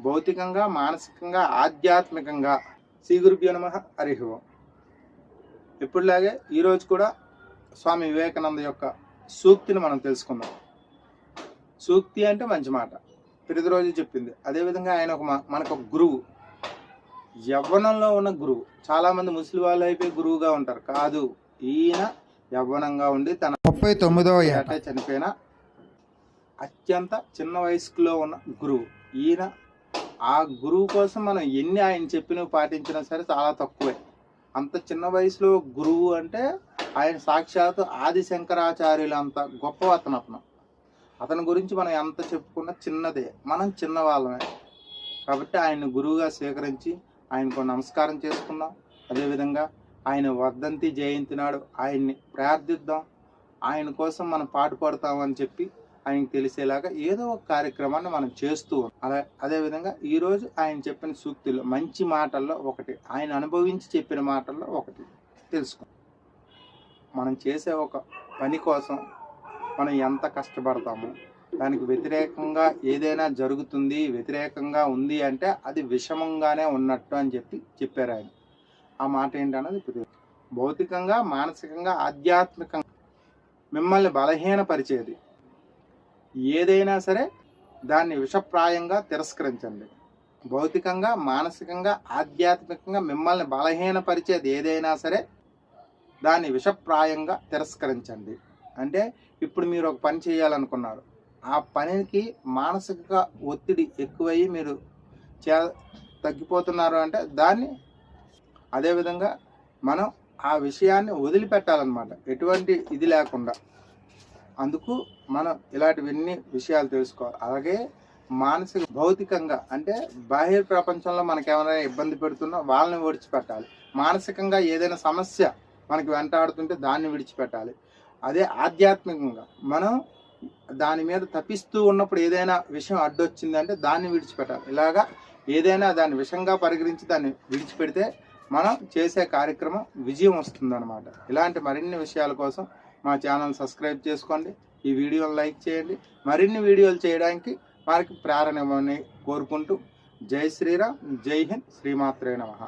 భౌతికంగా, మానసికంగా, ఆధ్యాత్మికంగా. శ్రీ గురుభ్యో నమః. హరి ఓం. ఎప్పుడులాగే ఈరోజు కూడా స్వామి వివేకానంద యొక్క సూక్తిని మనం తెలుసుకుందాం. సూక్తి అంటే మంచి మాట, ప్రతిరోజు చెప్పింది. అదేవిధంగా ఆయన మనకు ఒక గురువు, యవ్వనంలో ఉన్న గురువు. చాలామంది ముసలి వాళ్ళు అయిపోయి గురువుగా ఉంటారు. కాదు, ఈయన యవ్వనంగా ఉండి తన 39వ ఏట చనిపోయిన అత్యంత చిన్న వయసులో ఉన్న గురువు ఈయన. ఆ గురువు కోసం మనం ఎన్ని ఆయన చెప్పినవి పాటించినా సరే చాలా తక్కువే. అంత చిన్న వయసులో గురువు అంటే ఆయన సాక్షాత్తు ఆది శంకరాచార్యులు అంత గొప్ప అతని గురించి మనం ఎంత చెప్పుకున్నా చిన్నదే, మనం చిన్నవాళ్ళమే. కాబట్టి ఆయన్ని గురువుగా స్వీకరించి ఆయనకు నమస్కారం చేసుకుందాం. అదేవిధంగా ఆయన వర్ధంతి జయంతి నాడు ఆయన్ని ప్రార్థిద్దాం. ఆయన కోసం మనం పాటు పడతామని చెప్పి ఆయనకు తెలిసేలాగా ఏదో ఒక కార్యక్రమాన్ని మనం చేస్తూ ఉన్నాం. అదేవిధంగా ఈరోజు ఆయన చెప్పిన సూక్తులు మంచి మాటల్లో ఒకటి, ఆయన అనుభవించి చెప్పిన మాటల్లో ఒకటి తెలుసుకుందాం. మనం చేసే ఒక పని కోసం మనం ఎంత కష్టపడతామో, దానికి వ్యతిరేకంగా ఏదైనా జరుగుతుంది, వ్యతిరేకంగా ఉంది అంటే అది విషమంగానే ఉన్నట్టు అని చెప్పారు ఆయన. ఆ మాట ఏంటన్నది ఇప్పుడు భౌతికంగా, మానసికంగా, ఆధ్యాత్మికంగా మిమ్మల్ని బలహీనపరిచేది ఏదైనా సరే దాన్ని విషప్రాయంగా తిరస్కరించండి. భౌతికంగా, మానసికంగా, ఆధ్యాత్మికంగా మిమ్మల్ని బలహీనపరిచేది ఏదైనా సరే దాన్ని విషప్రాయంగా తిరస్కరించండి. అంటే ఇప్పుడు మీరు ఒక పని చేయాలనుకున్నారు, ఆ పనికి మానసిక ఒత్తిడి ఎక్కువయ్యి మీరు తగ్గిపోతున్నారు అంటే దాన్ని, అదేవిధంగా మనం ఆ విషయాన్ని వదిలిపెట్టాలన్నమాట, ఎటువంటి ఇది లేకుండా. అందుకు మనం ఇలాంటివన్నీ విషయాలు తెలుసుకోవాలి. అలాగే మానసిక, భౌతికంగా అంటే బాహ్య ప్రపంచంలో మనకేమైనా ఇబ్బంది పెడుతున్నా వాళ్ళని విడిచిపెట్టాలి. మానసికంగా ఏదైనా సమస్య మనకి వెంటాడుతుంటే దాన్ని విడిచిపెట్టాలి. అదే ఆధ్యాత్మికంగా మనం దాని మీద తప్పిస్తూ ఉన్నప్పుడు ఏదైనా విషయం అడ్డొచ్చిందంటే దాన్ని విడిచిపెట్టాలి. ఇలాగా ఏదైనా దాన్ని విషంగా పరిగణించి దాన్ని విడిచిపెడితే మనం చేసే కార్యక్రమం విజయం వస్తుందన్నమాట. ఇలాంటి మరిన్ని విషయాల కోసం మా ఛానల్ సబ్స్క్రైబ్ చేసుకోండి, ఈ వీడియోని లైక్ చేయండి. మరిన్ని వీడియోలు చేయడానికి వారికి ప్రేరణ ఇవ్వమని కోరుకుంటూ జై శ్రీరామ్, జై హింద్, శ్రీమాత్రే నమః.